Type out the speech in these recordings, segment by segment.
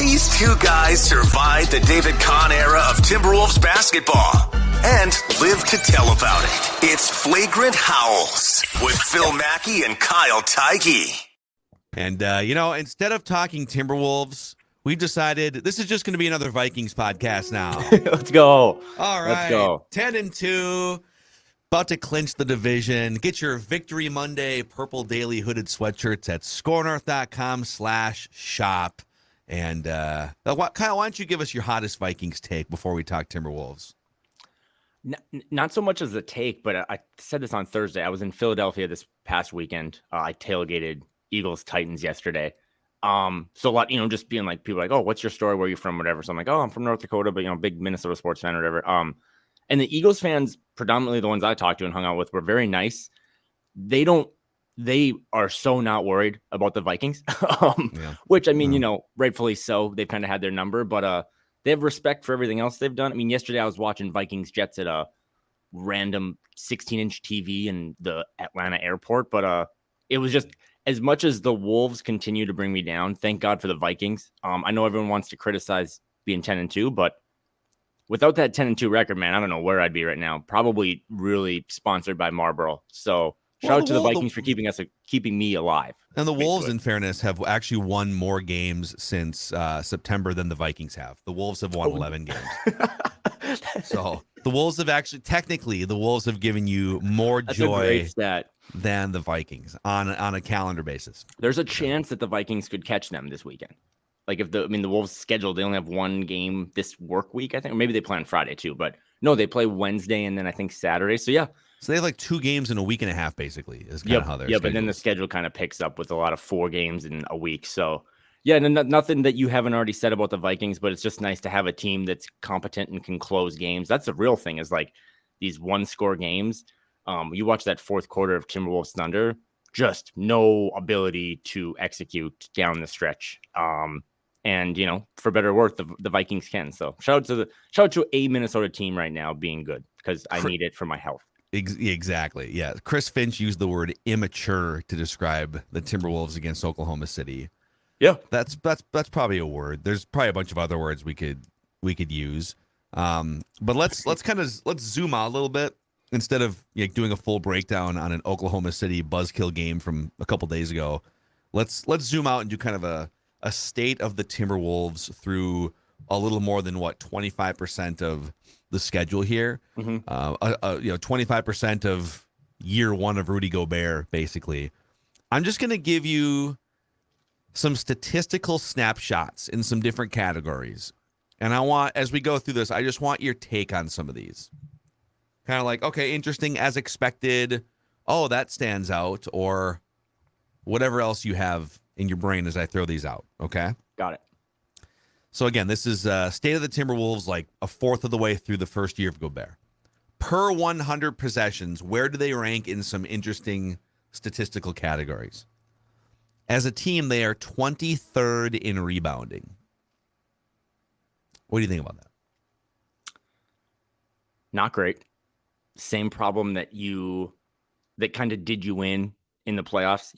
These two guys survived the David Kahn era of Timberwolves basketball and live to tell about it. It's Flagrant Howls with Phil Mackey and Kyle Theige. And, instead of talking Timberwolves, we decided this is just going to be another Vikings podcast now. Let's go. All right. Let's go. 10-2. About to clinch the division. Get your Victory Monday Purple Daily hooded sweatshirts at scorenorth.com/shop. And Kyle, why don't you give us your hottest Vikings take before we talk Timberwolves? Not so much as a take, but I said this on Thursday. I was in Philadelphia this past weekend. I tailgated Eagles Titans yesterday. So a lot, just being like, people are like, oh, what's your story? Where are you from? Whatever. So I'm like, oh, I'm from North Dakota, but big Minnesota sports fan or whatever. And the Eagles fans, predominantly the ones I talked to and hung out with, were very nice. They are so not worried about the Vikings, which I mean, rightfully so. They've kind of had their number, but they have respect for everything else they've done. I mean, yesterday I was watching Vikings Jets at a random 16-inch TV in the Atlanta airport, but it was just, as much as the Wolves continue to bring me down, thank God for the Vikings. I know everyone wants to criticize being 10-2, but without that 10-2 record, man, I don't know where I'd be right now. Probably really sponsored by Marlboro. So shout out to the Vikings for keeping me alive. And the Wolves, in fairness, have actually won more games since September than the Vikings have. The Wolves have won 11 games. So the Wolves have the Wolves have given you more joy than the Vikings on a calendar basis. There's a chance that the Vikings could catch them this weekend. Like the Wolves schedule, they only have one game this work week, I think, or maybe they play on Friday too. But no, they play Wednesday and then I think Saturday. So yeah. So they have like 2 games in a week and a half, basically, is kind of how they're but then the schedule kind of picks up with a lot of 4 games in a week. So yeah, nothing that you haven't already said about the Vikings, but it's just nice to have a team that's competent and can close games. That's the real thing, is like these 1-score games. You watch that fourth quarter of Timberwolves Thunder, just no ability to execute down the stretch. And for better or worse, the Vikings can. So shout out to a Minnesota team right now being good, because I need it for my health. Exactly. Yeah. Chris Finch used the word immature to describe the Timberwolves against Oklahoma City. Yeah. That's probably a word. There's probably a bunch of other words we could use. But let's zoom out a little bit instead of doing a full breakdown on an Oklahoma City buzzkill game from a couple days ago. Let's zoom out and do kind of a state of the Timberwolves through a little more than 25% of the schedule here. 25% of year 1 of Rudy Gobert, basically. I'm just going to give you some statistical snapshots in some different categories. And as we go through this, I just want your take on some of these. Kind of like, okay, interesting as expected. Oh, that stands out, or whatever else you have in your brain as I throw these out. Okay. Got it. So again, this is state of the Timberwolves, like a fourth of the way through the first year of Gobert. Per 100 possessions, where do they rank in some interesting statistical categories? As a team, they are 23rd in rebounding. What do you think about that? Not great. Same problem that kind of did you in the playoffs.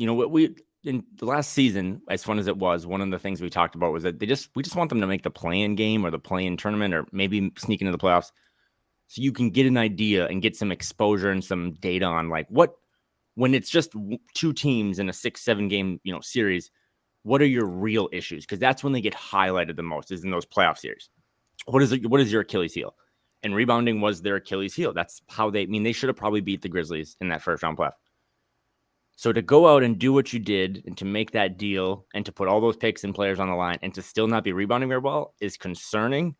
In the last season, as fun as it was, one of the things we talked about was that we just want them to make the play-in game or the play-in tournament, or maybe sneak into the playoffs, so you can get an idea and get some exposure and some data on like when it's just 2 teams in a 6-7 game series, what are your real issues? Because that's when they get highlighted the most, is in those playoff series. What is your Achilles heel? And rebounding was their Achilles heel. That's how they should have probably beat the Grizzlies in that first round playoff. So to go out and do what you did, and to make that deal, and to put all those picks and players on the line, and to still not be rebounding very well is concerning.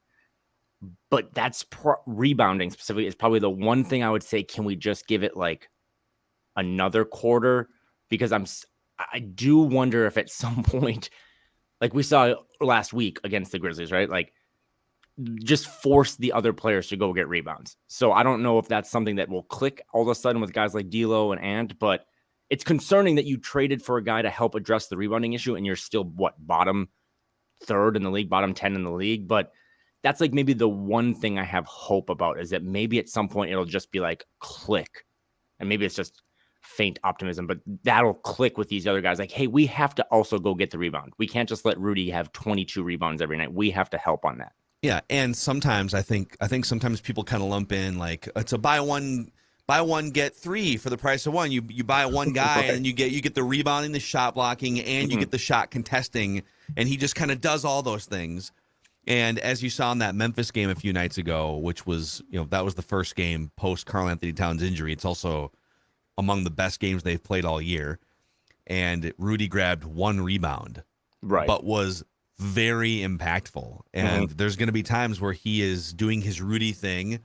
But that's rebounding specifically is probably the one thing I would say, can we just give it like another quarter? Because I do wonder if at some point, like we saw last week against the Grizzlies, right? Like, just force the other players to go get rebounds. So I don't know if that's something that will click all of a sudden with guys like D'Lo and Ant, but it's concerning that you traded for a guy to help address the rebounding issue, and you're still bottom 3rd in the league, bottom 10 in the league. But that's like maybe the one thing I have hope about, is that maybe at some point it'll just be like click. And maybe it's just faint optimism, but that'll click with these other guys. Like, hey, we have to also go get the rebound. We can't just let Rudy have 22 rebounds every night. We have to help on that. Yeah, and sometimes I think sometimes people kind of lump in like it's a buy one get three for the price of one. You buy one guy Right. and you get the rebounding, the shot blocking, and you get the shot contesting, and he just kind of does all those things. And as you saw in that Memphis game a few nights ago, which was, that was the first game post Karl Anthony Towns injury. It's also among the best games they've played all year. And Rudy grabbed one rebound, Right. but was very impactful. And there's going to be times where he is doing his Rudy thing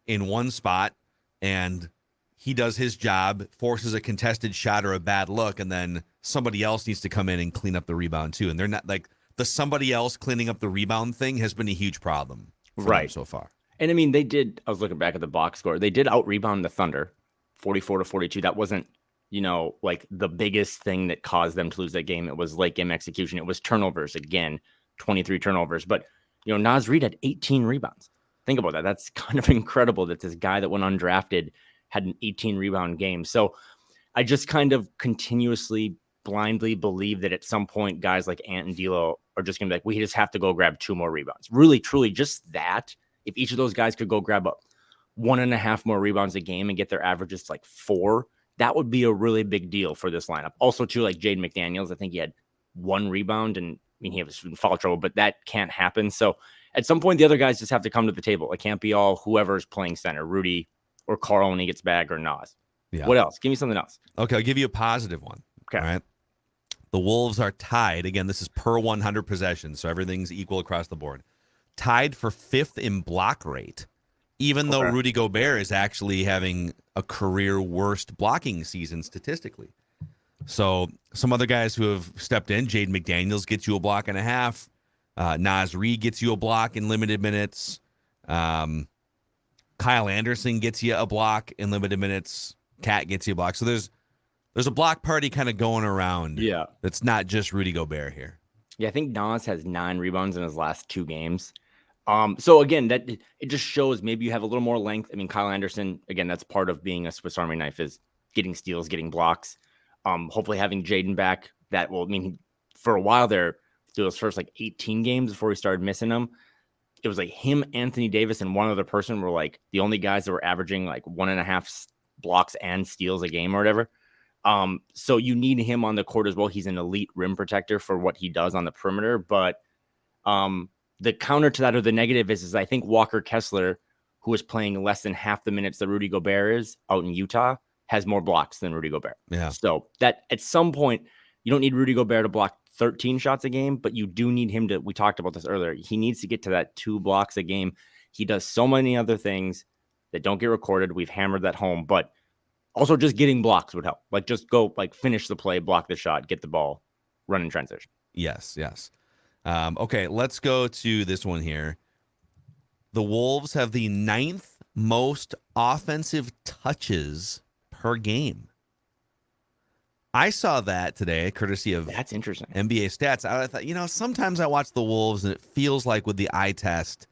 in one spot and he does his job, forces a contested shot or a bad look, and then somebody else needs to come in and clean up the rebound too. And they're not like the somebody else cleaning up the rebound thing has been a huge problem for them so far. And I mean, I was looking back at the box score. They did out rebound the Thunder 44-42. That wasn't, like the biggest thing that caused them to lose that game. It was late game execution. It was turnovers again, 23 turnovers. But, Naz Reid had 18 rebounds. Think about that. That's kind of incredible that this guy that went undrafted had an 18 rebound game. So I just kind of continuously blindly believe that at some point guys like Ant and D'Lo are just going to be like, we just have to go grab 2 more rebounds. Really, truly, just that. If each of those guys could go grab 1.5 more rebounds a game and get their averages to like 4, that would be a really big deal for this lineup. Also, too, like Jaden McDaniels, I think he had 1 rebound, and he was in foul trouble, but that can't happen. So at some point, the other guys just have to come to the table. It can't be all whoever's playing center, Rudy or Karl when he gets back, or Naz. Yeah. What else? Give me something else. Okay, I'll give you a positive one. Okay. All right. The Wolves are tied. Again, this is per 100 possessions, so everything's equal across the board. Tied for 5th in block rate, even though Rudy Gobert is actually having a career worst blocking season statistically. So some other guys who have stepped in, Jaden McDaniels gets you a block and a half. Naz Reid gets you a block in limited minutes. Kyle Anderson gets you a block in limited minutes. Cat gets you a block. So there's a block party kind of going around. Yeah. That's not just Rudy Gobert here. Yeah, I think Naz has 9 rebounds in his last 2 games. So again, that it just shows maybe you have a little more length. I mean, Kyle Anderson, again, that's part of being a Swiss Army knife, is getting steals, getting blocks. Hopefully having Jaden back, that will mean for a while there, through those first 18 games before we started missing him, it was like him, Anthony Davis, and one other person were like the only guys that were averaging 1.5 blocks and steals a game or whatever. So you need him on the court as well. He's an elite rim protector for what he does on the perimeter. But the counter to that, or the negative, is I think Walker Kessler, who is playing less than half the minutes that Rudy Gobert is out in Utah, has more blocks than Rudy Gobert. Yeah. So that at some point, you don't need Rudy Gobert to block 13 shots a game, but you do need him to, we talked about this earlier, he needs to get to that 2 blocks a game. He does so many other things that don't get recorded. We've hammered that home, but also just getting blocks would help. Just go, finish the play, block the shot, get the ball, run in transition. Yes. Okay, let's go to this one here. The Wolves have the 9th most offensive touches per game. I saw that today, courtesy of That's interesting. NBA stats. I thought, sometimes I watch the Wolves and it feels like with the eye test,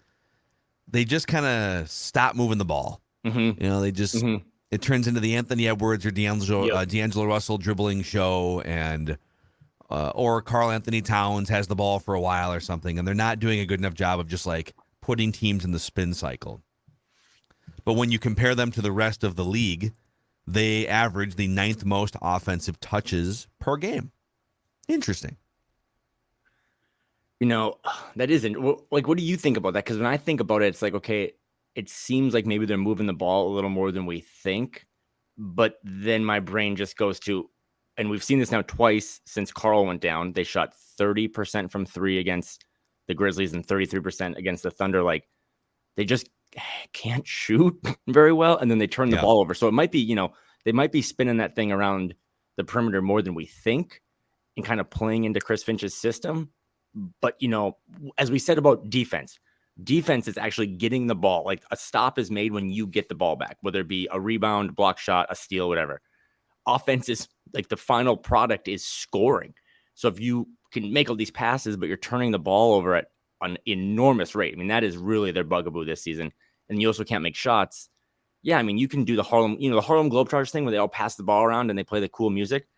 they just kind of stop moving the ball. They just, it turns into the Anthony Edwards or D'Angelo Russell dribbling show, and or Karl Anthony Towns has the ball for a while or something, and they're not doing a good enough job of just putting teams in the spin cycle. But when you compare them to the rest of the league, they average the 9th most offensive touches per game. Interesting. That isn't, what do you think about that? Because when I think about it, it's okay, it seems like maybe they're moving the ball a little more than we think. But then my brain just goes to, and we've seen this now twice since Karl went down. They shot 30% from 3 against the Grizzlies and 33% against the Thunder. They just can't shoot very well, and then they turn the ball over. So it might be, they might be spinning that thing around the perimeter more than we think and kind of playing into Chris Finch's system. But, as we said about defense is actually getting the ball. A stop is made when you get the ball back, whether it be a rebound, block shot, a steal, whatever. Offense is the final product is scoring. So if you can make all these passes, but you're turning the ball over at an enormous rate, I mean, that is really their bugaboo this season. And you also can't make shots. yeah, I mean, you can do the Harlem Globetrotters thing where they all pass the ball around and they play the cool music.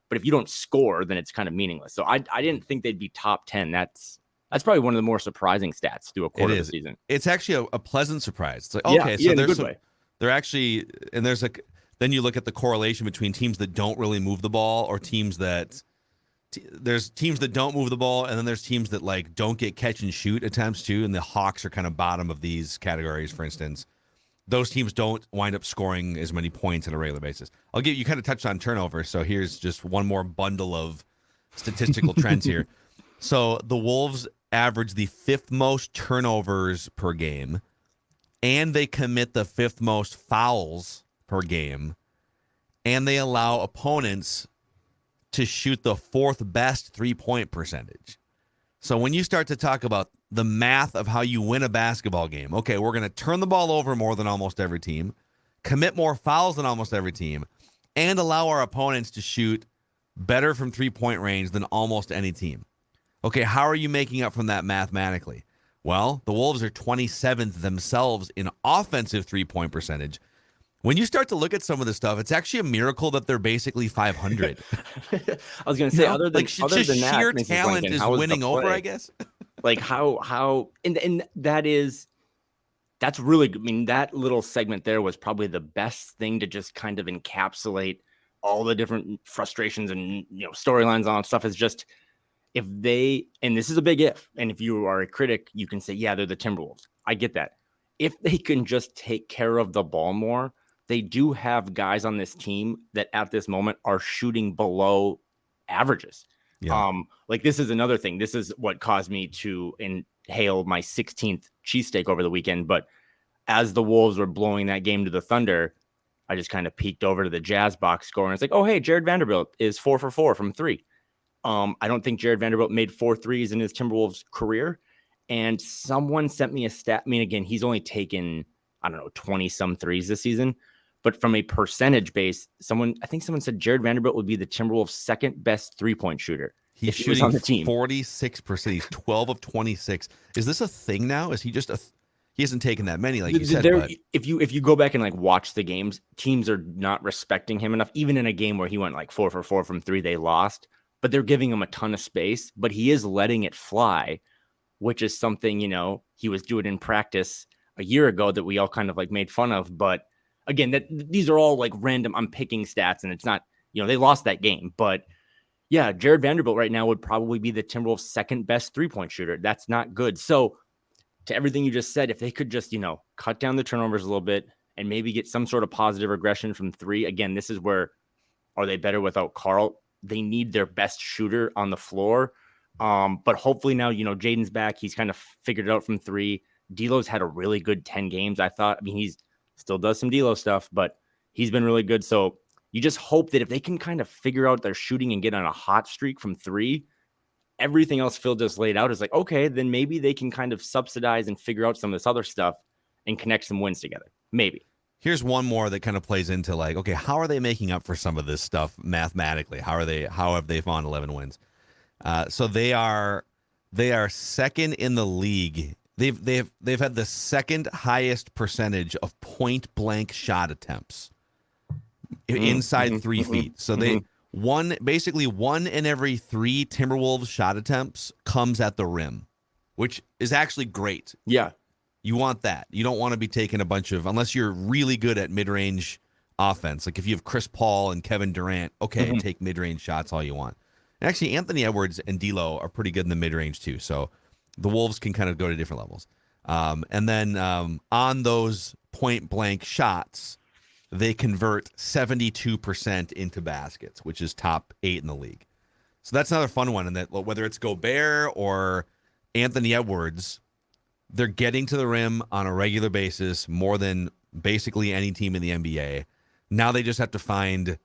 But if you don't score, then it's kind of meaningless. So I didn't think they'd be top 10. That's probably one of the more surprising stats through a quarter of the season. It's actually a pleasant surprise. It's like, yeah, okay, so in a there's good way. they're actually, and there's like, then you look at the correlation between teams that don't really move the ball or teams that there's teams that don't move the ball, and then there's teams that like don't get catch and shoot attempts too. And the Hawks are kind of bottom of these categories, for instance. Those teams don't wind up scoring as many points on a regular basis. You kind of touched on turnover, so here's just one more bundle of statistical trends here. So the Wolves average the 5th most turnovers per game, and they commit the 5th most fouls per game, and they allow opponents to shoot the 4th best 3-point percentage. So when you start to talk about the math of how you win a basketball game, okay, we're going to turn the ball over more than almost every team, commit more fouls than almost every team, and allow our opponents to shoot better from 3-point range than almost any team. Okay, how are you making up from that mathematically? Well, the Wolves are 27th themselves in offensive 3-point percentage. When you start to look at some of this stuff, it's actually a miracle that they're basically 500. I was going to say, other than just that, sheer Mrs. talent Lincoln, is winning over, I guess. Like how and that's really good. I mean, that little segment there was probably the best thing to just kind of encapsulate all the different frustrations and storylines on stuff. Is just if they, and this is a big if, and if you are a critic, you can say, yeah, they're the Timberwolves. I get that. If they can just take care of the ball more, they do have guys on this team that at this moment are shooting below averages. Yeah. Like this is another thing. This is what caused me to inhale my 16th cheesesteak over the weekend. But as the Wolves were blowing that game to the Thunder, I just kind of peeked over to the Jazz box score, and it's like, oh, hey, Jared Vanderbilt is 4 for 4 from 3. I don't think Jared Vanderbilt made 4 threes in his Timberwolves career. And someone sent me a stat. I mean, again, he's only taken, 20 some threes this season. But from a percentage base, I think someone said Jared Vanderbilt would be the Timberwolves' second best 3-point shooter. He's shooting on the team. 46%. He's 12 of 26. Is this a thing now? Is he just he hasn't taken that many, like you said. But if you go back and like watch the games, teams are not respecting him enough. Even in a game where he went like 4 for 4 from 3, they lost. But they're giving him a ton of space. But he is letting it fly, which is something, he was doing in practice a year ago that we all kind of like made fun of. But again, these are all like random, I'm picking stats, and it's not, they lost that game. But yeah, Jared Vanderbilt right now would probably be the Timberwolves' second best 3-point shooter. That's not good. So to everything you just said, if they could just, cut down the turnovers a little bit and maybe get some sort of positive regression from 3. Again, this is where, are they better without Karl? They need their best shooter on the floor. But hopefully now, Jaden's back. He's kind of figured it out from 3. D'Lo's had a really good 10 games, I thought. I mean, he's still does some D'Lo stuff, but he's been really good. So you just hope that if they can kind of figure out their shooting and get on a hot streak from 3, everything else Phil just laid out is like, okay, then maybe they can kind of subsidize and figure out some of this other stuff and connect some wins together. Maybe. Here's one more that kind of plays into like, okay, how are they making up for some of this stuff mathematically? How have they found 11 wins? So they are second in the league. They've had the second highest percentage of point blank shot attempts inside 3 feet. So they one in every 3 Timberwolves shot attempts comes at the rim, which is actually great. Yeah. You want that. You don't want to be taking a bunch of, unless you're really good at mid-range offense. Like if you have Chris Paul and Kevin Durant, okay, take mid-range shots all you want. And actually, Anthony Edwards and D'Lo are pretty good in the mid-range too. So the Wolves can kind of go to different levels. And then on those point-blank shots, they convert 72% into baskets, which is top 8 in the league. So that's another fun one. And that whether it's Gobert or Anthony Edwards, they're getting to the rim on a regular basis more than basically any team in the NBA. Now they just have to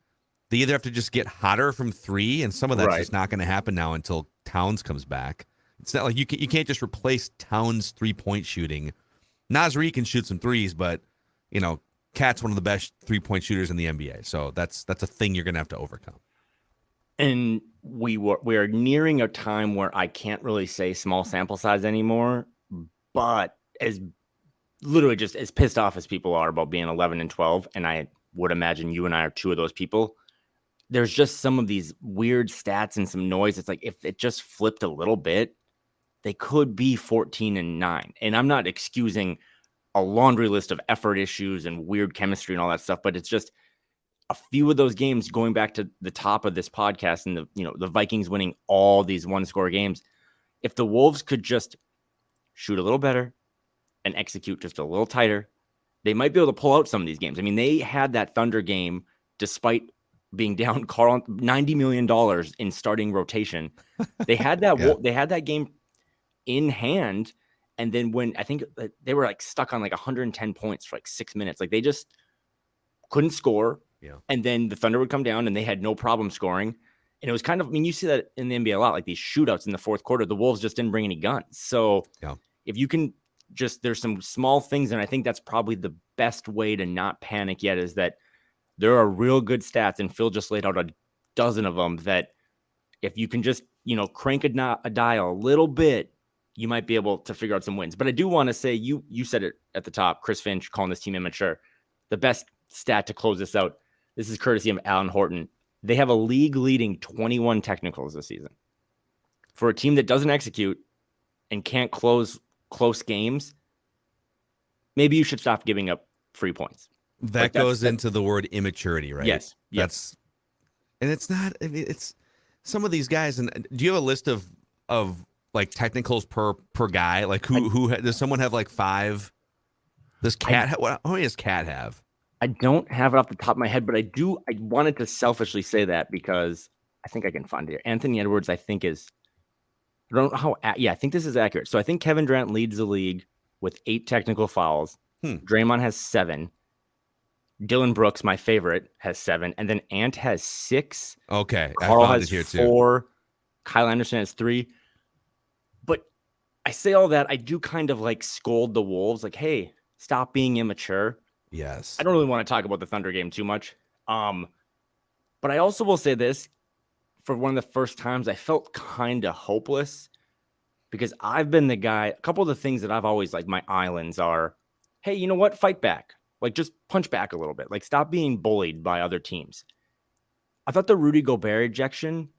they either have to just get hotter from 3, and some of that's just not going to happen now until Towns comes back. It's not like you can't just replace Towns' 3-point shooting. Nasri can shoot some threes, but Cat's one of the best 3-point shooters in the NBA. So that's a thing you're going to have to overcome. And we are nearing a time where I can't really say small sample size anymore. But as literally just as pissed off as people are about being 11-12, and I would imagine you and I are two of those people. There's just some of these weird stats and some noise. It's like if it just flipped a little bit, they could be 14-9. And I'm not excusing a laundry list of effort issues and weird chemistry and all that stuff, but it's just a few of those games going back to the top of this podcast and the Vikings winning all these one-score games. If the Wolves could just shoot a little better and execute just a little tighter, they might be able to pull out some of these games. I mean, they had that Thunder game despite being down $90 million in starting rotation. They had that they had that game in hand, and then when I think they were like stuck on like 110 points for like 6 minutes, like they just couldn't score. Yeah. And then the Thunder would come down and they had no problem scoring. And it was kind of, I mean, you see that in the NBA a lot, like these shootouts in the fourth quarter, the Wolves just didn't bring any guns. So if you can just, there's some small things. And I think that's probably the best way to not panic yet, is that there are real good stats. And Phil just laid out a dozen of them that if you can just, crank a dial a little bit, you might be able to figure out some wins. But I do want to say, you said it at the top, Chris Finch calling this team immature. The best stat to close this out, this is courtesy of Alan Horton. They have a league-leading 21 technicals this season. For a team that doesn't execute and can't close close games, maybe you should stop giving up free points. That goes into the word immaturity, right? Yes. And it's not. I mean, it's some of these guys. And do you have a list of like technicals per guy? Like who does someone have like 5? Does Cat? How many does Cat have? I don't have it off the top of my head, but I do. I wanted to selfishly say that because I think I can find it here. Anthony Edwards, I think, is. I don't know how. Yeah, I think this is accurate. So I think Kevin Durant leads the league with 8 technical fouls. Draymond has 7. Dylan Brooks, my favorite, has 7, and then Ant has 6. Okay, Carl has here 4. Too. Kyle Anderson has 3. But I say all that, I do kind of like scold the Wolves, like, hey, stop being immature. Yes. I don't really want to talk about the Thunder game too much. But I also will say this, for one of the first times, I felt kind of hopeless because I've been the guy, a couple of the things that I've always, like my islands are, hey, you know what? Fight back. Like, just punch back a little bit. Like, stop being bullied by other teams. I thought the Rudy Gobert ejection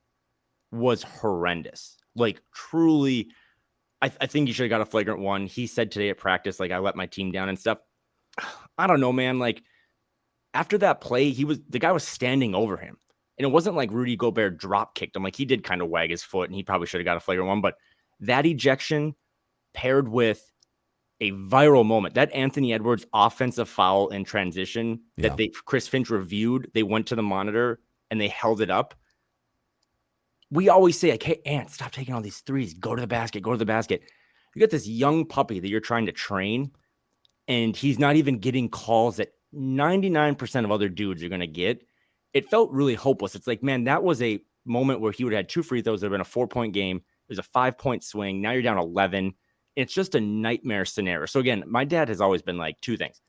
was horrendous. Like, truly, I think he should have got a flagrant one. He said today at practice, like, I let my team down and stuff. I don't know, man. Like, after that play, the guy was standing over him. And it wasn't like Rudy Gobert drop kicked him. Like, he did kind of wag his foot, and he probably should have got a flagrant one. But that ejection paired with a viral moment, that Anthony Edwards offensive foul in transition that Chris Finch reviewed, they went to the monitor and they held it up. We always say, like, hey, Ant, stop taking all these threes. Go to the basket. Go to the basket. You got this young puppy that you're trying to train, and he's not even getting calls that 99% of other dudes are going to get. It felt really hopeless. It's like, man, that was a moment where he would have had 2 free throws. There would have been a 4-point game. There's a 5-point swing. Now you're down 11. It's just a nightmare scenario. So again, my dad has always been like 2 things.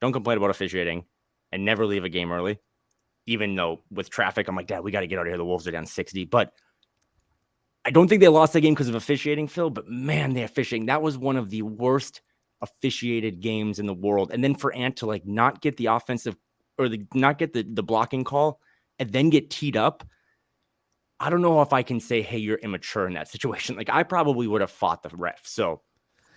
Don't complain about officiating and never leave a game early. Even though with traffic, I'm like, Dad, we got to get out of here. The Wolves are down 60. But I don't think they lost the game because of officiating, Phil. But man, the officiating, that was one of the worst officiated games in the world. And then for Ant to like not get the offensive or not get the blocking call and then get teed up. I don't know if I can say, hey, you're immature in that situation. Like, I probably would have fought the ref. So,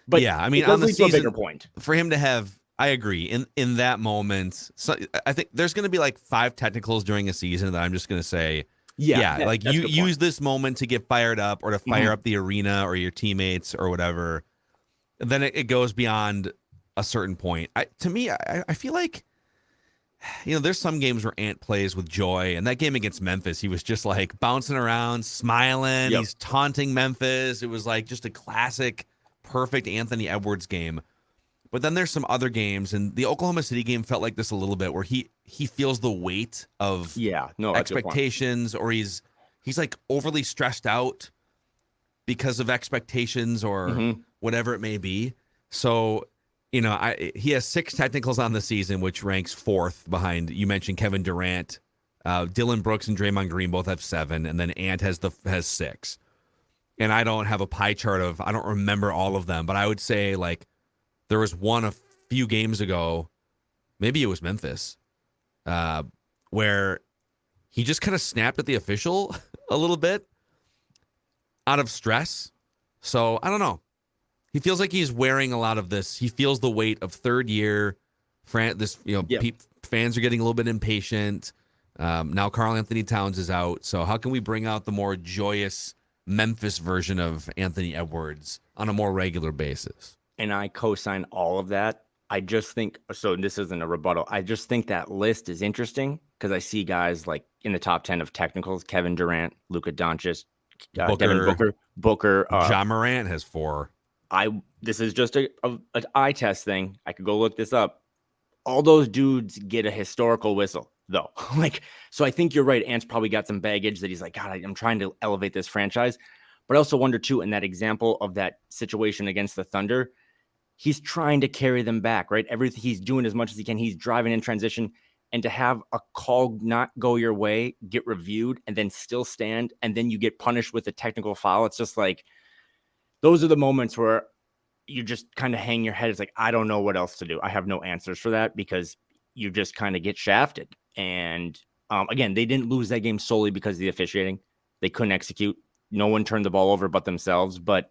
but yeah, I mean, on the season, a bigger point for him to have, I agree in that moment. So I think there's going to be like 5 technicals during a season that I'm just going to say, like you use this moment to get fired up or to fire up the arena or your teammates or whatever. And then it goes beyond a certain point. To me, I feel like, there's some games where Ant plays with joy, and that game against Memphis, he was just like bouncing around, smiling. He's taunting Memphis. It was like just a classic, perfect Anthony Edwards game. But then there's some other games, and the Oklahoma City game felt like this a little bit, where he feels the weight of expectations, or he's like overly stressed out because of expectations or whatever it may be. So, he has 6 technicals on the season, which ranks 4th behind, you mentioned Kevin Durant, Dylan Brooks and Draymond Green both have 7, and then Ant has 6. And I don't have a pie chart I don't remember all of them, but I would say like there was one few games ago, maybe it was Memphis, where he just kind of snapped at the official a little bit out of stress. So I don't know. He feels like he's wearing a lot of this. He feels the weight of third year. Fans are getting a little bit impatient. Now Karl Anthony Towns is out. So how can we bring out the more joyous Memphis version of Anthony Edwards on a more regular basis? And I co-sign all of that. I just think, so this isn't a rebuttal, I just think that list is interesting because I see guys like in the top 10 of technicals, Kevin Durant, Luka Doncic, Devin Booker. Ja Morant has 4. This is just an eye test thing. I could go look this up. All those dudes get a historical whistle, though. So I think you're right. Ant's probably got some baggage that he's like, God, I'm trying to elevate this franchise. But I also wonder, too, in that example of that situation against the Thunder, he's trying to carry them back, right? Everything he's doing as much as he can. He's driving in transition. And to have a call not go your way, get reviewed, and then still stand, and then you get punished with a technical foul. It's just like, those are the moments where you just kind of hang your head. It's like, I don't know what else to do. I have no answers for that because you just kind of get shafted. And again, they didn't lose that game solely because of the officiating. They couldn't execute. No one turned the ball over but themselves. But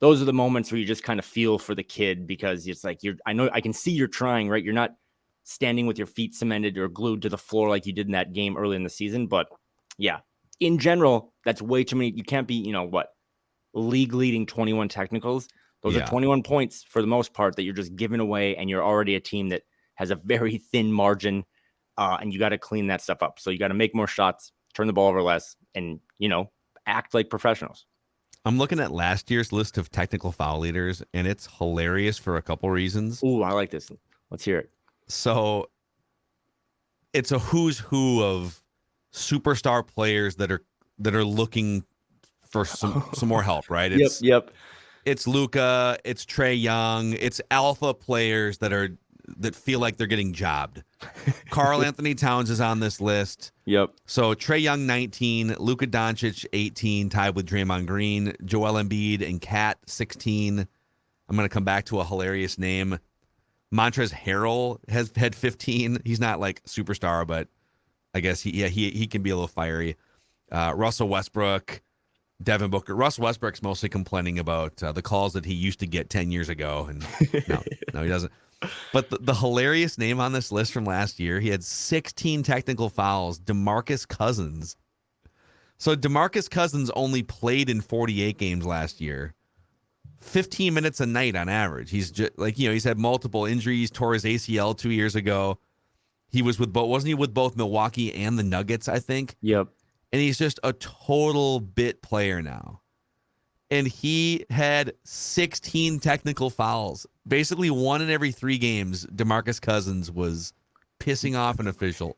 those are the moments where you just kind of feel for the kid because it's like, I know I can see you're trying, right? You're not standing with your feet cemented or glued to the floor like you did in that game early in the season. But yeah, in general, that's way too many. You can't be, league leading 21 technicals. Those are 21 points for the most part that you're just giving away, and you're already a team that has a very thin margin, and you got to clean that stuff up. So you got to make more shots, turn the ball over less, and, act like professionals. I'm looking at last year's list of technical foul leaders, and it's hilarious for a couple reasons. Ooh, I like this. Let's hear it. So it's a who's who of superstar players that are looking for some more help, right? Yep. It's Luka, it's Trae Young, it's alpha players that feel like they're getting jobbed. Karl Anthony Towns is on this list. Yep. So Trae Young 19, Luka Doncic 18, tied with Draymond Green, Joel Embiid and Kat 16. I'm going to come back to a hilarious name. Montrezl Harrell has had 15. He's not like superstar, but I guess he can be a little fiery. Russell Westbrook, Devin Booker. Russell Westbrook's mostly complaining about the calls that he used to get 10 years ago, and no, he doesn't. But the hilarious name on this list from last year, he had 16 technical fouls. DeMarcus Cousins. So DeMarcus Cousins only played in 48 games last year. 15 minutes a night on average. He's just he's had multiple injuries, tore his ACL 2 years ago. He was wasn't he with both Milwaukee and the Nuggets, I think? Yep. And he's just a total bit player now. And he had 16 technical fouls. Basically, 1 in every 3 games, DeMarcus Cousins was pissing off an official.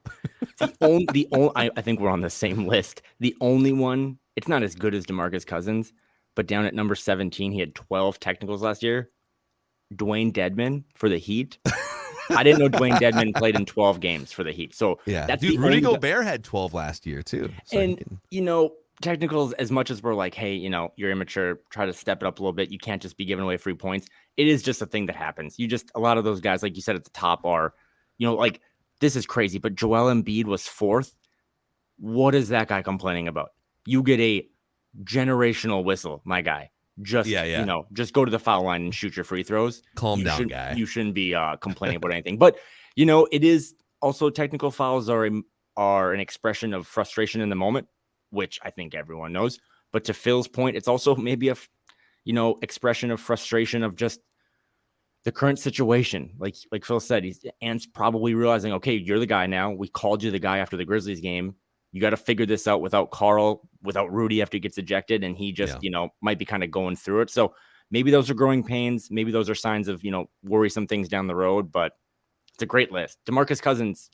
I think we're on the same list. The only one, it's not as good as DeMarcus Cousins, but down at number 17, he had 12 technicals last year. Dwayne Dedmon for the Heat. I didn't know Dwayne Dedmon played in 12 games for the Heat. So yeah, that's dude, Rudy Gobert had 12 last year too. So and technicals, as much as we're like, hey, you're immature, try to step it up a little bit. You can't just be giving away free points. It is just a thing that happens. A lot of those guys, like you said at the top, are, this is crazy. But Joel Embiid was 4th. What is that guy complaining about? You get a generational whistle, my guy. Just just go to the foul line and shoot your free throws. Calm down, guy. You shouldn't be complaining about anything. But it is also, technical fouls are an expression of frustration in the moment, which I think everyone knows. But to Phil's point, it's also maybe a expression of frustration of just the current situation. Like Phil said, Ant's probably realizing, okay, you're the guy now. We called you the guy after the Grizzlies game. You got to figure this out without Karl, without Rudy after he gets ejected, and he just, might be kind of going through it. So maybe those are growing pains. Maybe those are signs of, worrisome things down the road, but it's a great list. DeMarcus Cousins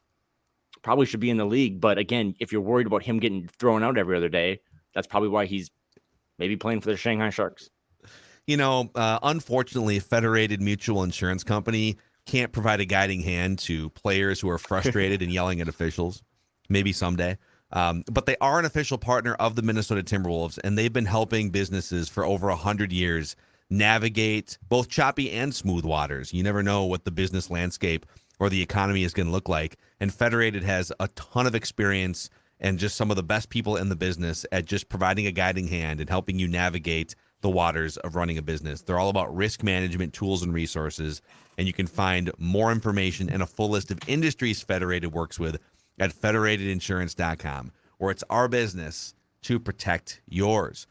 probably should be in the league, but again, if you're worried about him getting thrown out every other day, that's probably why he's maybe playing for the Shanghai Sharks. Unfortunately, Federated Mutual Insurance Company can't provide a guiding hand to players who are frustrated and yelling at officials. Maybe someday. But they are an official partner of the Minnesota Timberwolves, and they've been helping businesses for over 100 years navigate both choppy and smooth waters. You never know what the business landscape or the economy is going to look like. And Federated has a ton of experience and just some of the best people in the business at just providing a guiding hand and helping you navigate the waters of running a business. They're all about risk management tools and resources, and you can find more information and a full list of industries Federated works with at federatedinsurance.com, where it's our business to protect yours.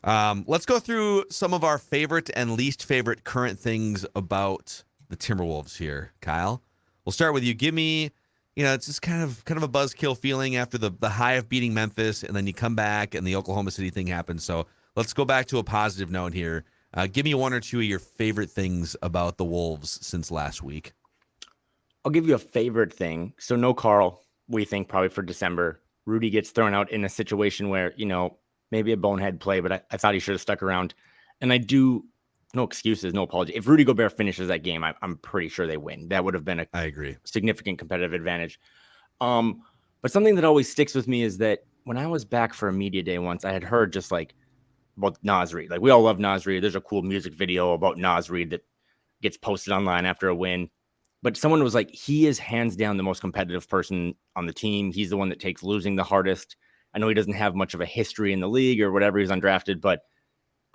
Let's go through some of our favorite and least favorite current things about the Timberwolves here, Kyle. We'll start with you. Give me, it's just kind of a buzzkill feeling after the high of beating Memphis, and then you come back and the Oklahoma City thing happens. So let's go back to a positive note here. Give me one or two of your favorite things about the Wolves since last week. I'll give you a favorite thing. So no Carl, we think probably for December. Rudy gets thrown out in a situation where, maybe a bonehead play, but I thought he should have stuck around. And I do, no excuses, no apology. If Rudy Gobert finishes that game, I'm pretty sure they win. That would have been I agree. Significant competitive advantage. But something that always sticks with me is that when I was back for a media day once, I had heard just like about Naz Reid. Like, we all love Naz Reid. There's a cool music video about Naz Reid that gets posted online after a win. But someone was like, he is hands down the most competitive person on the team. He's the one that takes losing the hardest. I know he doesn't have much of a history in the league or whatever. He's undrafted, but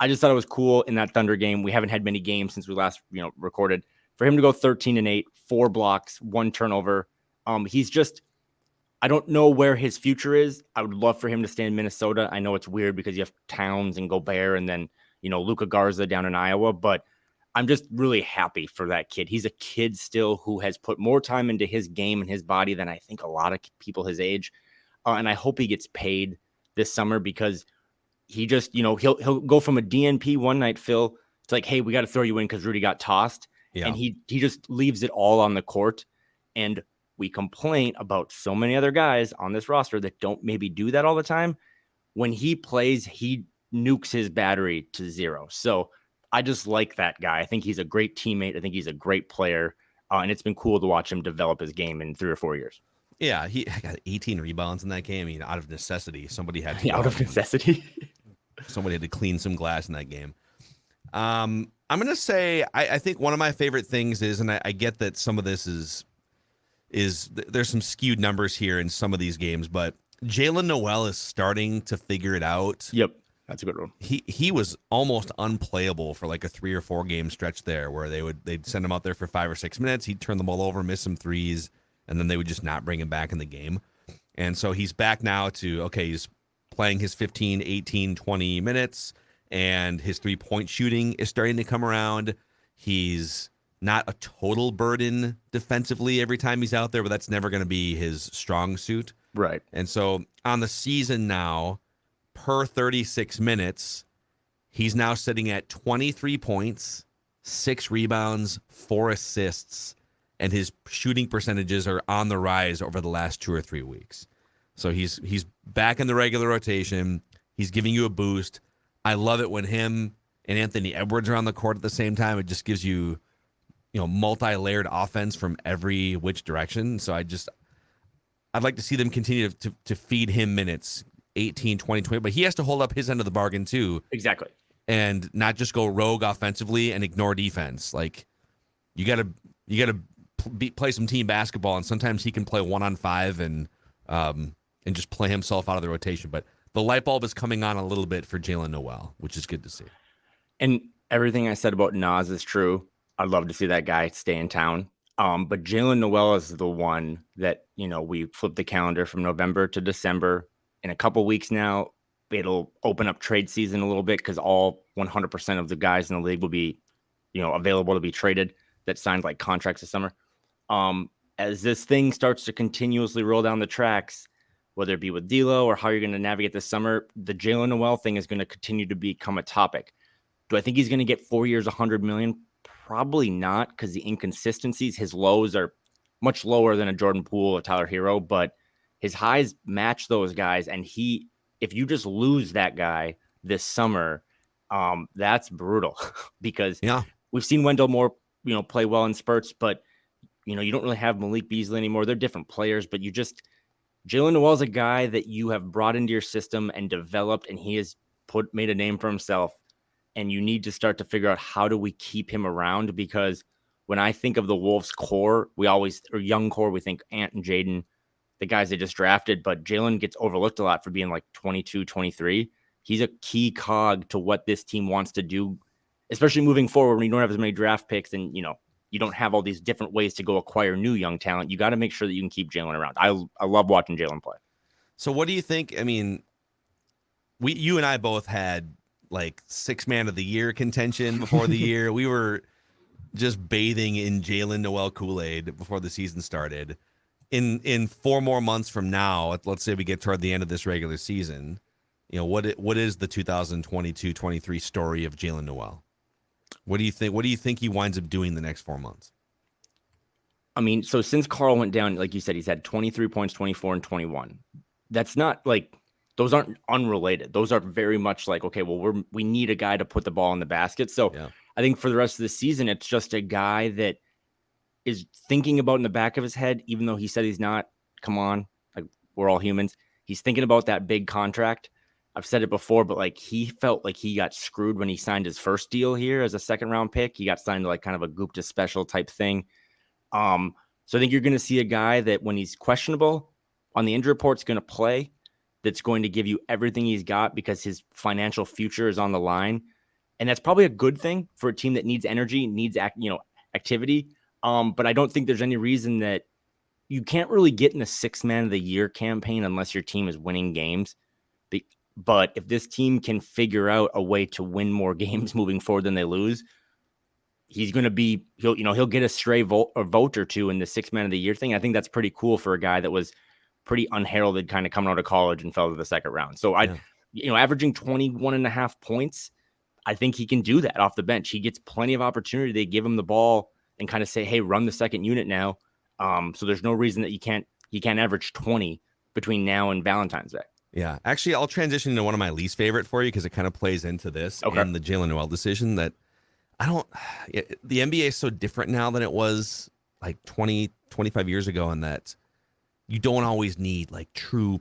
I just thought it was cool in that Thunder game. We haven't had many games since we last, recorded. For him to go 13-8, 4 blocks, 1 turnover. He's just, I don't know where his future is. I would love for him to stay in Minnesota. I know it's weird because you have Towns and Gobert and then, Luka Garza down in Iowa, but I'm just really happy for that kid. He's a kid still who has put more time into his game and his body than I think a lot of people his age. And I hope he gets paid this summer because he just, he'll go from a DNP one night, Phil. It's like, hey, we got to throw you in because Rudy got tossed. Yeah. And he just leaves it all on the court. And we complain about so many other guys on this roster that don't maybe do that all the time. When he plays, he nukes his battery to 0. So I just like that guy. I think he's a great teammate. I think he's a great player. And it's been cool to watch him develop his game in 3 or 4 years. Yeah, he got 18 rebounds in that game. I mean, out of necessity, somebody had to. Yeah, out of necessity. Somebody had to clean some glass in that game. I'm going to say I think one of my favorite things is, and I get that some of this is there's some skewed numbers here in some of these games, but Jalen Noel is starting to figure it out. Yep, that's a good one. He was almost unplayable for like a 3 or 4 game stretch there, where they'd send him out there for 5 or 6 minutes. He'd turn the ball over, miss some threes, and then they would just not bring him back in the game. And so he's back now to, okay, he's playing his 15, 18, 20 minutes, and his 3-point shooting is starting to come around. He's not a total burden defensively every time he's out there, but that's never going to be his strong suit. Right. And so on the season now, per 36 minutes, he's now sitting at 23 points, 6 rebounds, 4 assists, and his shooting percentages are on the rise over the last 2 or 3 weeks. So he's back in the regular rotation. He's giving you a boost. I love it when him and Anthony Edwards are on the court at the same time. It just gives you, multi-layered offense from every which direction. So I'd like to see them continue to feed him minutes, 18, 20, 20. But he has to hold up his end of the bargain too. Exactly. And not just go rogue offensively and ignore defense. Like, you got to play some team basketball, and sometimes he can play 1-on-5 and just play himself out of the rotation. But the light bulb is coming on a little bit for Jalen Noel, which is good to see. And everything I said about Naz is true. I'd love to see that guy stay in town. But Jalen Noel is the one that, we flipped the calendar from November to December. In a couple weeks now, it'll open up trade season a little bit because all 100% of the guys in the league will be, available to be traded that signed like contracts this summer. As this thing starts to continuously roll down the tracks, whether it be with D'Lo or how you're going to navigate this summer, the Jalen Noel thing is going to continue to become a topic. Do I think he's going to get 4 years, $100 million? Probably not, because the inconsistencies, his lows are much lower than a Jordan Poole or Tyler Hero, but his highs match those guys. And if you just lose that guy this summer, that's brutal because we've seen Wendell Moore, play well in spurts, but you don't really have Malik Beasley anymore. They're different players, but Jalen Noel's a guy that you have brought into your system and developed, and he has made a name for himself. and you need to start to figure out how do we keep him around, because when I think of the Wolves core, or young core, we think Ant and Jaden, the guys they just drafted, but Jalen gets overlooked a lot for being like 22, 23. He's a key cog to what this team wants to do, especially moving forward when you don't have as many draft picks and, you don't have all these different ways to go acquire new young talent. You got to make sure that you can keep Jalen around. I love watching Jalen play. So what do you think? I mean, you and I both had like 6-man of the year contention before the year. We were just bathing in Jalen Noel Kool-Aid before the season started. In 4 more months from now, let's say we get toward the end of this regular season, what is the 2022-23 story of Jalen Noel? What do you think? What do you think he winds up doing the next 4 months? I mean, so since Carl went down, like you said, he's had 23 points, 24 and 21. That's not like, those aren't unrelated. Those are very much like, okay, well, we need a guy to put the ball in the basket. So yeah. I think for the rest of the season, it's just a guy that is thinking about in the back of his head, even though he said he's not. Come on, like, we're all humans. He's thinking about that big contract. I've said it before, but like, he felt like he got screwed when he signed his first deal here as a 2nd-round pick. He got signed to like kind of a Gupta special type thing. So I think you're going to see a guy that when he's questionable on the injury report is going to play, that's going to give you everything he's got because his financial future is on the line. And that's probably a good thing for a team that needs energy, needs activity. But I don't think there's any reason that you can't really get in a 6-man of the year campaign unless your team is winning games. But if this team can figure out a way to win more games moving forward than they lose, he's going to be, he'll get a stray vote or two in the 6-man of the year thing. I think that's pretty cool for a guy that was pretty unheralded kind of coming out of college and fell to the 2nd round. So averaging 21.5 points, I think he can do that off the bench. He gets plenty of opportunity. They give him the ball and kind of say, hey, run the second unit now. So there's no reason that he can't average 20 between now and Valentine's Day. Yeah. Actually, I'll transition to one of my least favorite for you because it kind of plays into this and the Jalen Noel decision that the NBA is so different now than it was like 20, 25 years ago, in that you don't always need like two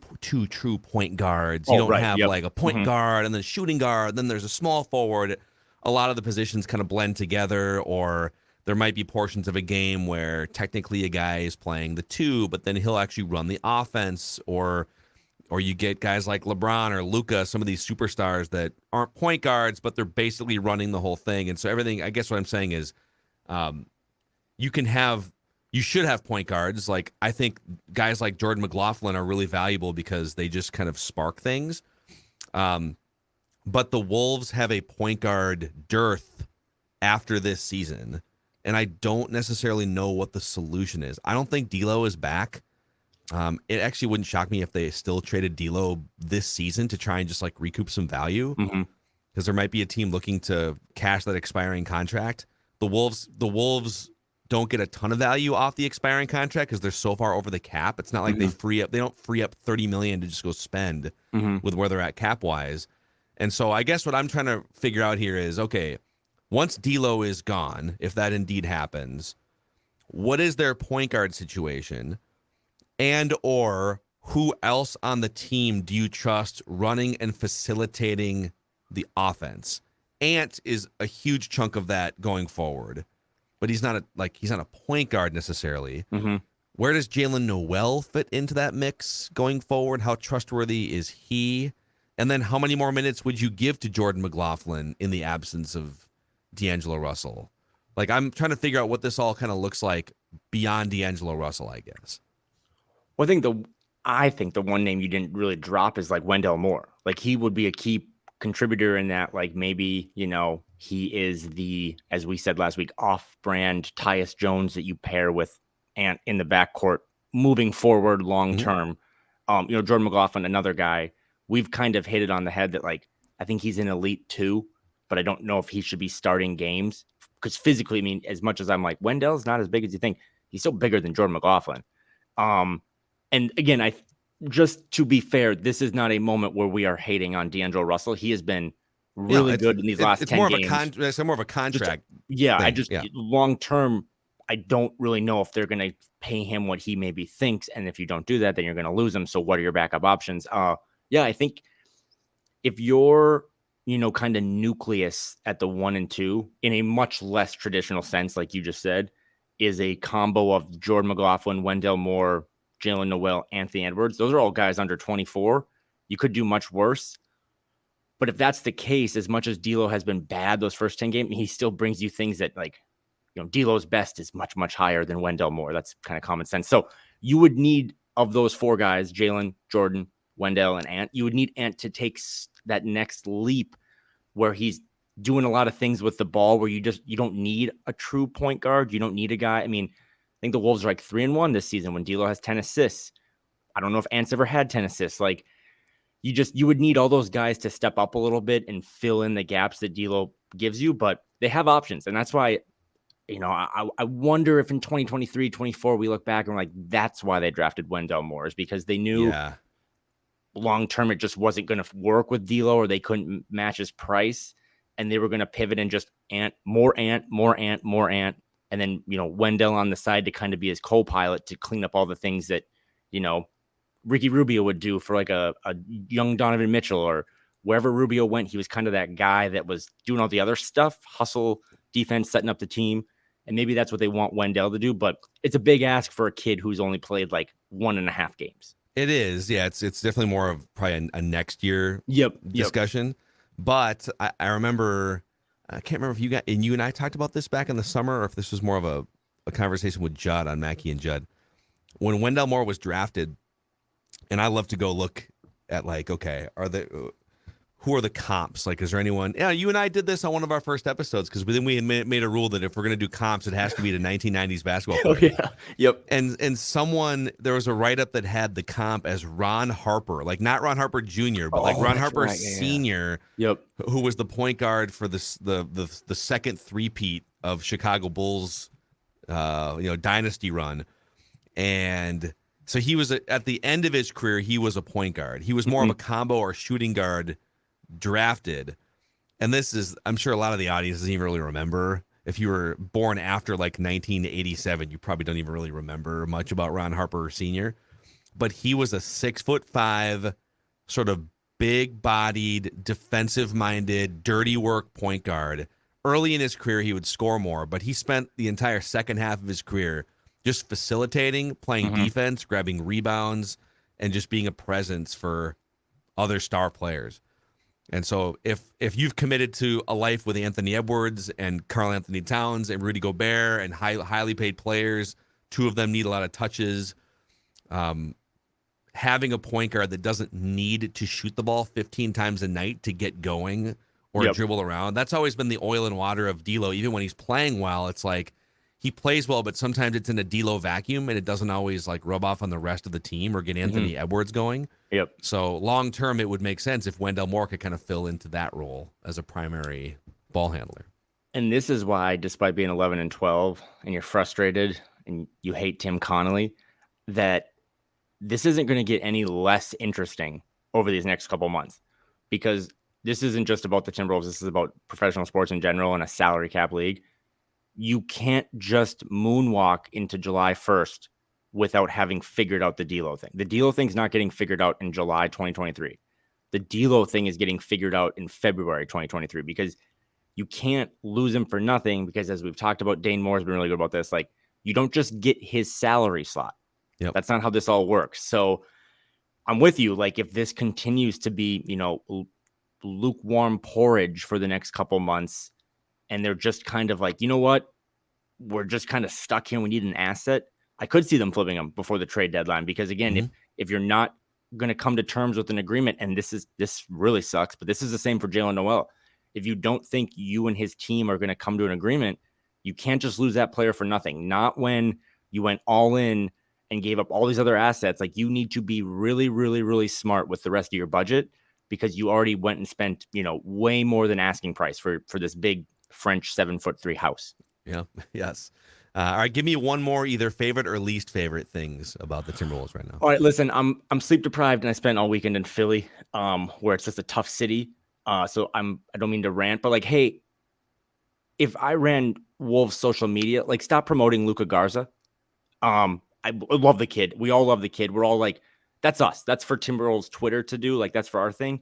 true point guards. You don't have like a point guard and then shooting guard. Then there's a small forward. A lot of the positions kind of blend together, or there might be portions of a game where technically a guy is playing the 2, but then he'll actually run the offense, or you get guys like LeBron or Luka, some of these superstars that aren't point guards, but they're basically running the whole thing. And so everything, I guess what I'm saying is, you should have point guards. Like, I think guys like Jordan McLaughlin are really valuable because they just kind of spark things. But the Wolves have a point guard dearth after this season, and I don't necessarily know what the solution is. I don't think D'Lo is back. It actually wouldn't shock me if they still traded D'Lo this season to try and just like recoup some value, because there might be a team looking to cash that expiring contract. The Wolves don't get a ton of value off the expiring contract because they're so far over the cap. It's not like they don't free up $30 million to just go spend with where they're at cap wise. And so I guess what I'm trying to figure out here is, okay, once D'Lo is gone, if that indeed happens, what is their point guard situation? And or who else on the team do you trust running and facilitating the offense? Ant is a huge chunk of that going forward, but he's not a point guard necessarily. Where does Jalen Noel fit into that mix going forward? How trustworthy is he? And then how many more minutes would you give to Jordan McLaughlin in the absence of D'Angelo Russell? Like, I'm trying to figure out what this all kind of looks like beyond D'Angelo Russell, I guess. Well, I think the one name you didn't really drop is like Wendell Moore. Like, he would be a key contributor in that. Like, maybe, he is the, as we said last week, off-brand Tyus Jones that you pair with Ant in the backcourt moving forward long term. Jordan McLaughlin, another guy, we've kind of hit it on the head that, like, I think he's an elite 2, but I don't know if he should be starting games because physically, I mean, as much as I'm like, Wendell's not as big as you think, he's still bigger than Jordan McLaughlin. And again, just to be fair, this is not a moment where we are hating on D'Angelo Russell. He has been really good in these last 10 games. It's more of a contract. Long term, I don't really know if they're going to pay him what he maybe thinks. And if you don't do that, then you're going to lose him. So what are your backup options? I think if you're kind of nucleus at the 1 and 2 in a much less traditional sense, like you just said, is a combo of Jordan McLaughlin, Wendell Moore, Jalen Noel, Anthony Edwards. Those are all guys under 24. You could do much worse. But if that's the case, as much as D'Lo has been bad those first 10 games, he still brings you things that, like, D'Lo's best is much, much higher than Wendell Moore. That's kind of common sense. So you would need, of those 4 guys, Jalen, Jordan, Wendell, and Ant, you would need Ant to take that next leap where he's doing a lot of things with the ball where you don't need a true point guard. You don't need a guy. I mean, I think the Wolves are like 3-1 this season when D'Lo has 10 assists. I don't know if Ant's ever had 10 assists. Like, you would need all those guys to step up a little bit and fill in the gaps that D'Lo gives you, but they have options. And that's why, I wonder if in 2023, 24, we look back and we're like, that's why they drafted Wendell Moore, is because they knew long-term it just wasn't going to work with D'Lo, or they couldn't match his price. And they were going to pivot and just more Ant. And then, Wendell on the side to kind of be his co-pilot to clean up all the things that, Ricky Rubio would do for like a young Donovan Mitchell, or wherever Rubio went, he was kind of that guy that was doing all the other stuff, hustle, defense, setting up the team. And maybe that's what they want Wendell to do, but it's a big ask for a kid who's only played like 1.5 games. It is. Yeah. It's definitely more of probably a next year discussion. But I remember, I can't remember if you and I talked about this back in the summer, or if this was more of a conversation with Judd on Mackey and Judd. When Wendell Moore was drafted, and I love to go look at, like, okay, who are the comps? Like, is there anyone? Yeah, you and I did this on one of our first episodes, because then we had made a rule that if we're going to do comps, it has to be the 1990s basketball player. Oh, yeah. Yep. And there was a write-up that had the comp as Ron Harper, like not Ron Harper Jr., but like Ron Harper Sr., who was the point guard for the second three-peat of Chicago Bulls, dynasty run. And so he was at the end of his career, he was a point guard. He was more of a combo or shooting guard drafted. And this is, I'm sure a lot of the audience doesn't even really remember. If you were born after like 1987, you probably don't even really remember much about Ron Harper Sr. But he was a 6'5", sort of big-bodied, defensive-minded, dirty work point guard. Early in his career, he would score more, but he spent the entire second half of his career just facilitating, playing defense, grabbing rebounds, and just being a presence for other star players. And so if you've committed to a life with Anthony Edwards and Karl Anthony Towns and Rudy Gobert and highly paid players, 2 of them need a lot of touches, having a point guard that doesn't need to shoot the ball 15 times a night to get going or dribble around, that's always been the oil and water of D'Lo. Even when he's playing well, it's like, he plays well, but sometimes it's in a D'Lo vacuum, and it doesn't always like rub off on the rest of the team or get Anthony Edwards going. Yep. So long term, it would make sense if Wendell Moore could kind of fill into that role as a primary ball handler. And this is why, despite being 11-12, and you're frustrated and you hate Tim Connolly, that this isn't going to get any less interesting over these next couple months, because this isn't just about the Timberwolves. This is about professional sports in general and a salary cap league. You can't just moonwalk into July 1st without having figured out the D'Lo thing. The D'Lo thing's not getting figured out in July 2023. The D'Lo thing is getting figured out in February 2023, because you can't lose him for nothing, because as we've talked about, Dane Moore's been really good about this. Like, you don't just get his salary slot. Yep. That's not how this all works. So I'm with you. Like, if this continues to be, lukewarm porridge for the next couple months, and they're just kind of like, you know what, we're just kind of stuck here, we need an asset, I could see them flipping him before the trade deadline. Because again, if you're not going to come to terms with an agreement, and this really sucks, but this is the same for Jalen Noel. If you don't think you and his team are going to come to an agreement, you can't just lose that player for nothing. Not when you went all in and gave up all these other assets. Like, you need to be really, really, really smart with the rest of your budget, because you already went and spent, way more than asking price for this big French 7'3" house. Yeah. Yes. All right. Give me one more, either favorite or least favorite things about the Timberwolves right now. All right. Listen, I'm sleep deprived, and I spent all weekend in Philly, where it's just a tough city. So I don't mean to rant, but like, hey, if I ran Wolves social media, like, stop promoting Luka Garza. I love the kid. We all love the kid. We're all like, that's us. That's for Timberwolves Twitter to do. Like, that's for our thing.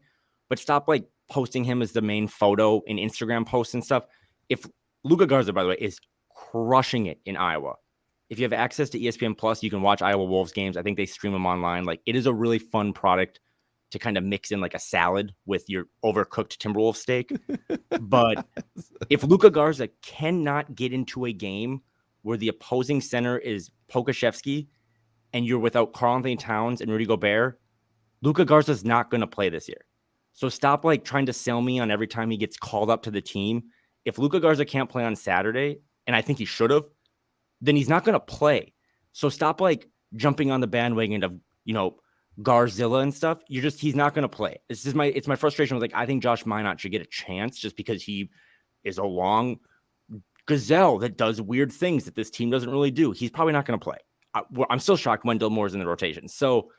But stop like posting him as the main photo in Instagram posts and stuff. If Luka Garza, by the way, is crushing it in Iowa. If you have access to ESPN Plus, you can watch Iowa Wolves games. I think they stream them online. Like, it is a really fun product to kind of mix in like a salad with your overcooked Timberwolves steak. But if Luka Garza cannot get into a game where the opposing center is Pokashevsky and you're without Karl-Anthony Towns and Rudy Gobert, Luka Garza is not going to play this year. So stop like trying to sell me on every time he gets called up to the team. If Luka Garza can't play on Saturday, and I think he should have, then he's not going to play. So stop like jumping on the bandwagon of, Garzilla and stuff. He's not going to play. It's my frustration with like, I think Josh Minot should get a chance just because he is a long gazelle that does weird things that this team doesn't really do. He's probably not going to play. I'm still shocked Wendell Moore is in the rotation. So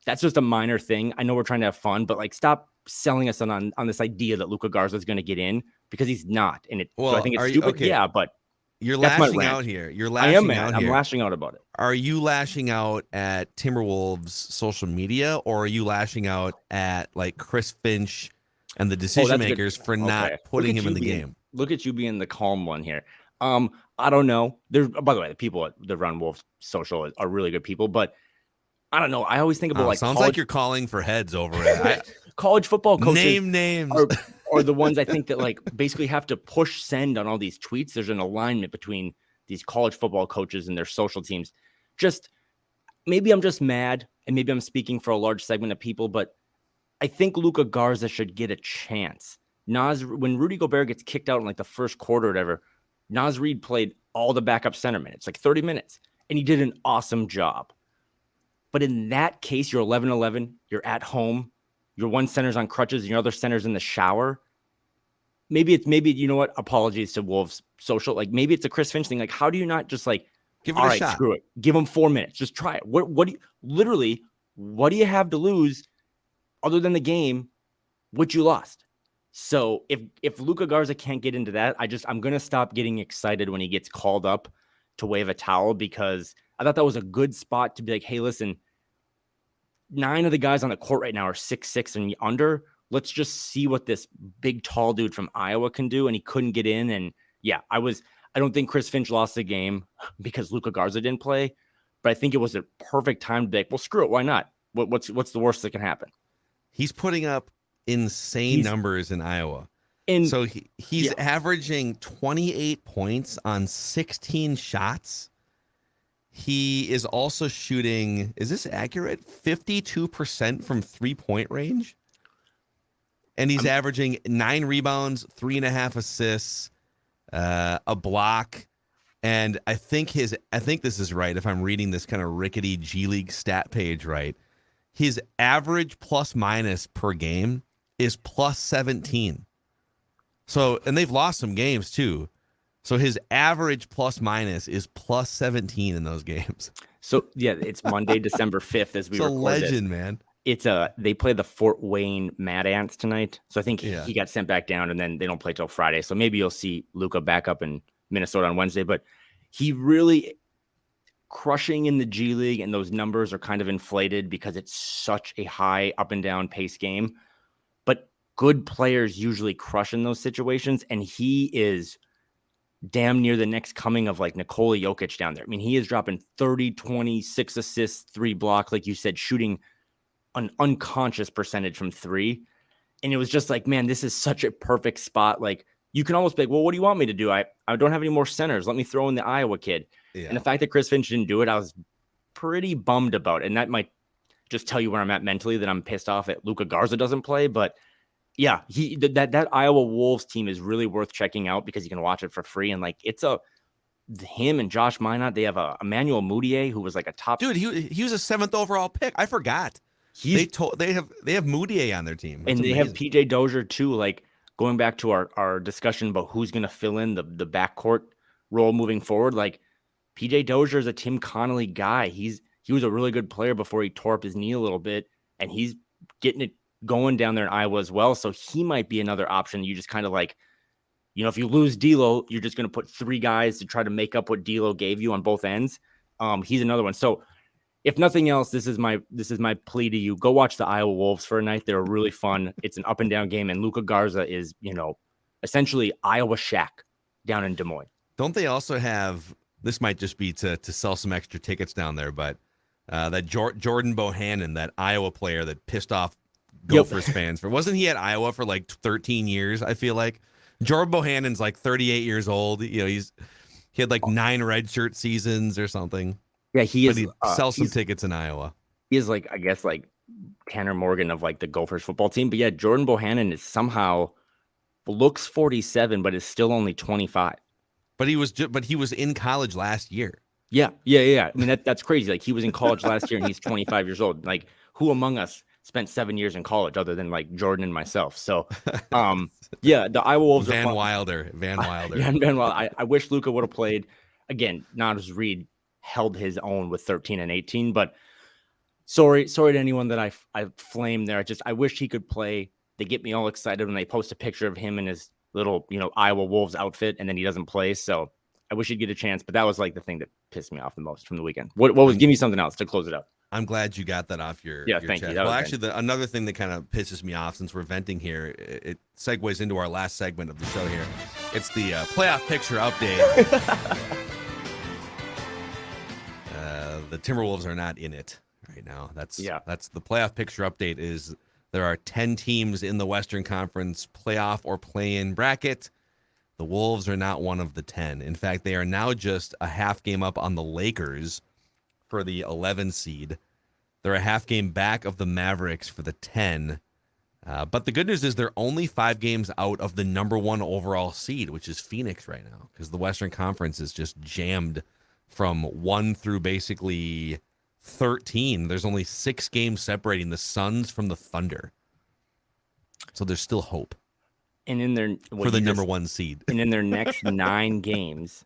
that's just a minor thing. I know we're trying to have fun, but like, stop selling us on this idea that Luka Garza is going to get in because he's not. And so I think it's stupid. Okay. Yeah, but you're lashing out here. I'm lashing out about it. Are you lashing out at Timberwolves social media, or are you lashing out at like Chris Finch and the decision makers for not putting him in the game? Look at you being the calm one here. I don't know. By the way, the people that run Wolves social are really good people, but I don't know. I always think about sounds like you're calling for heads over it. College football coaches name names are the ones I think that like basically have to push send on all these tweets. There's an alignment between these college football coaches and their social teams. Just maybe I'm just mad, and maybe I'm speaking for a large segment of people, but I think Luka Garza should get a chance. When Rudy Gobert gets kicked out in like the first quarter or whatever, Naz Reid played all the backup center minutes, like 30 minutes, and he did an awesome job. But in that case, you're 11-11, you're at home, your one center's on crutches and your other center's in the shower. Maybe you know what? Apologies to Wolves social. Like, maybe it's a Chris Finch thing. Like, how do you not just like, give it a shot? Screw it. Give him 4 minutes. Just try it. What do you have to lose other than the game, which you lost? So if Luka Garza can't get into that, I'm going to stop getting excited when he gets called up to wave a towel, because I thought that was a good spot to be like, hey, listen, 9 of the guys on the court right now are 6'6" and under. Let's just see what this big, tall dude from Iowa can do. And he couldn't get in. And yeah, I don't think Chris Finch lost the game because Luka Garza didn't play, but I think it was a perfect time to be like, well, screw it. Why not? What's the worst that can happen? He's putting up insane numbers in Iowa. So he's averaging 28 points on 16 shots. He is also shooting, is this accurate? 52% from 3-point range. And he's averaging 9 rebounds, 3.5 assists, a block. And I think this is right. If I'm reading this kind of rickety G League stat page right, his average plus minus per game is plus 17. So, and they've lost some games too. So his average plus minus is plus 17 in those games. So yeah, it's Monday, December 5th as we record this. It's a legend, man. They play the Fort Wayne Mad Ants tonight. So I think he got sent back down, and then they don't play till Friday. So maybe you'll see Luka back up in Minnesota on Wednesday, but he really crushing in the G League, and those numbers are kind of inflated because it's such a high up and down pace game. But good players usually crush in those situations, and he is damn near the next coming of like Nikola Jokic down there. I mean, he is dropping 30, 20, 6 assists, 3 blocks, like you said, shooting an unconscious percentage from 3. And it was just like, man, this is such a perfect spot. Like, you can almost be like, well, what do you want me to do? I don't have any more centers. Let me throw in the Iowa kid. Yeah. And the fact that Chris Finch didn't do it, I was pretty bummed about it. And that might just tell you where I'm at mentally, that I'm pissed off that Luka Garza doesn't play. But yeah, that Iowa Wolves team is really worth checking out because you can watch it for free. And like, it's him and Josh Minot. They have a Emmanuel Mudiay, who was like a top dude. He was a 7th overall pick. I forgot. They have Mudiay on their team. That's amazing. Have PJ Dozier too. Like, going back to our discussion about who's going to fill in the backcourt role moving forward, like PJ Dozier is a Tim Connolly guy. He was a really good player before he tore up his knee a little bit, and he's getting it going down there in Iowa as well. So he might be another option. You just kind of like, if you lose D'Lo, you're just going to put 3 guys to try to make up what D'Lo gave you on both ends. He's another one. So if nothing else, this is my plea to you. Go watch the Iowa Wolves for a night. They're really fun. It's an up and down game, and Luka Garza is, essentially Iowa Shaq down in Des Moines. Don't they also have, this might just be to sell some extra tickets down there, but that Jordan Bohannon, that Iowa player that pissed off Gophers fans, wasn't he at Iowa for like 13 years? I feel like Jordan Bohannon's like 38 years old. He had like 9 redshirt seasons or something. Yeah, he is. But he sells some tickets in Iowa. He is like, I guess, like Tanner Morgan of like the Gophers football team. But yeah, Jordan Bohannon is somehow looks 47, but is still only 25. But he was in college last year. Yeah. I mean, that's crazy. Like, he was in college last year and he's 25 years old. Like, who among us spent 7 years in college other than like Jordan and myself? So, yeah, the Iowa Wolves Van are Wilder. Yeah, Van Wilder. I wish Luka would have played. Again, Naz Reid held his own with 13 and 18, but sorry to anyone that I flamed there. I wish he could play. They get me all excited when they post a picture of him in his little, Iowa Wolves outfit, and then he doesn't play. So I wish he'd get a chance, but that was like the thing that pissed me off the most from the weekend. What was? Give me something else to close it up. I'm glad you got that off your thank chest. you. Well, actually, another thing that kind of pisses me off, since we're venting here, it segues into our last segment of the show here. It's the playoff picture update. The Timberwolves are not in it right now. That's the playoff picture update. Is there are 10 teams in the Western Conference playoff or play-in bracket. The Wolves are not one of the 10. In fact, they are now just a half game up on the Lakers for the 11 seed. They're a half game back of the Mavericks for the 10. But the good news is they're only 5 games out of the number 1 overall seed, which is Phoenix right now, because the Western Conference is just jammed from 1 through basically 13. There's only 6 games separating the Suns from the Thunder. So there's still hope. And in their for the number 1 seed. And in their next 9 games,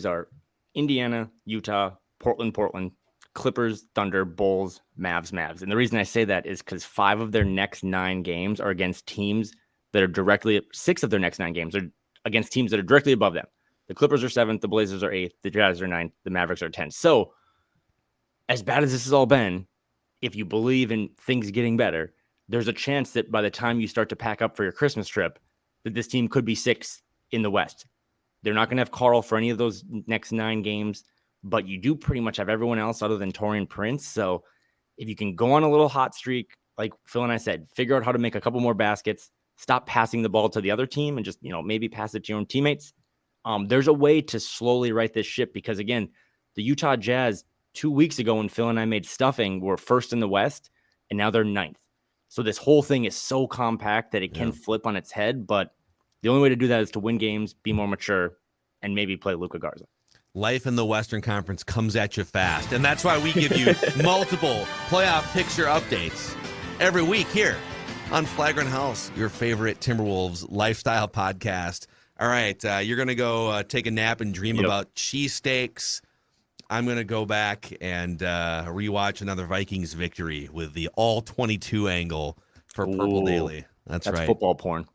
are Indiana, Utah, Portland, Clippers, Thunder, Bulls, Mavs. And the reason I say that is because 5 of their next 9 games are against teams that are 6 of their next 9 games are against teams that are directly above them. The Clippers are 7th, the Blazers are 8th, the Jazz are 9th, the Mavericks are 10th. So, as bad as this has all been, if you believe in things getting better, there's a chance that by the time you start to pack up for your Christmas trip, that this team could be 6th in the West. They're not going to have Carl for any of those next 9 games, but you do pretty much have everyone else other than Taurean Prince. So, if you can go on a little hot streak, like Phil and I said, figure out how to make a couple more baskets, stop passing the ball to the other team, and just maybe pass it to your own teammates. There's a way to slowly right this ship, because again, the Utah Jazz 2 weeks ago when Phil and I made stuffing were 1st in the West, and now they're 9th. So this whole thing is so compact that it can flip on its head, but the only way to do that is to win games, be more mature, and maybe play Luka Garza. Life in the Western Conference comes at you fast, and that's why we give you multiple playoff picture updates every week here on Flagrant Howls, your favorite Timberwolves lifestyle podcast. All right, you're going to go take a nap and dream about cheesesteaks. I'm going to go back and rewatch another Vikings victory with the all 22 angle for Purple Daily. That's right. Football porn.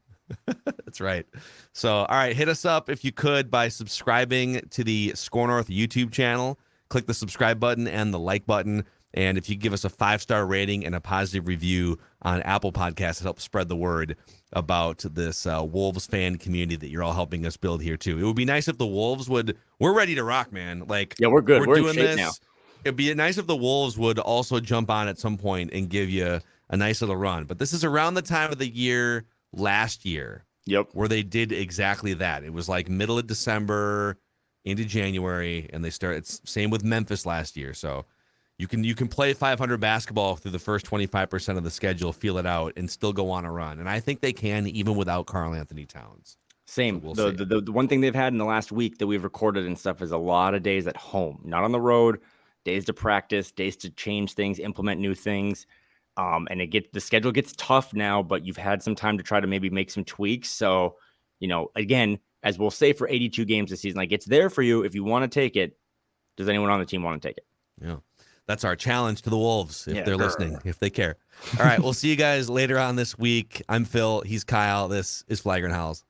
That's right. So, all right, hit us up if you could by subscribing to the Score North YouTube channel. Click the subscribe button and the like button. And if you give us a 5-star rating and a positive review on Apple Podcasts, it helps spread the word about this Wolves fan community that you're all helping us build here, too. It would be nice if the Wolves would... We're ready to rock, man. We're good. We're doing in shape this now. It'd be nice if the Wolves would also jump on at some point and give you a nice little run. But this is around the time of the year last year where they did exactly that. It was like middle of December into January, and they started. Same with Memphis last year. So you can play 500 basketball through the first 25% of the schedule, feel it out, and still go on a run. And I think they can even without Karl Anthony Towns. Same. So the one thing they've had in the last week that we've recorded and stuff is a lot of days at home, not on the road, days to practice, days to change things, implement new things. And the schedule gets tough now, but you've had some time to try to maybe make some tweaks. So, again, as we'll say for 82 games this season, it's there for you if you want to take it. Does anyone on the team want to take it? Yeah. That's our challenge to the Wolves, if they're listening, if they care. All right, we'll see you guys later on this week. I'm Phil. He's Kyle. This is Flagrant Howls.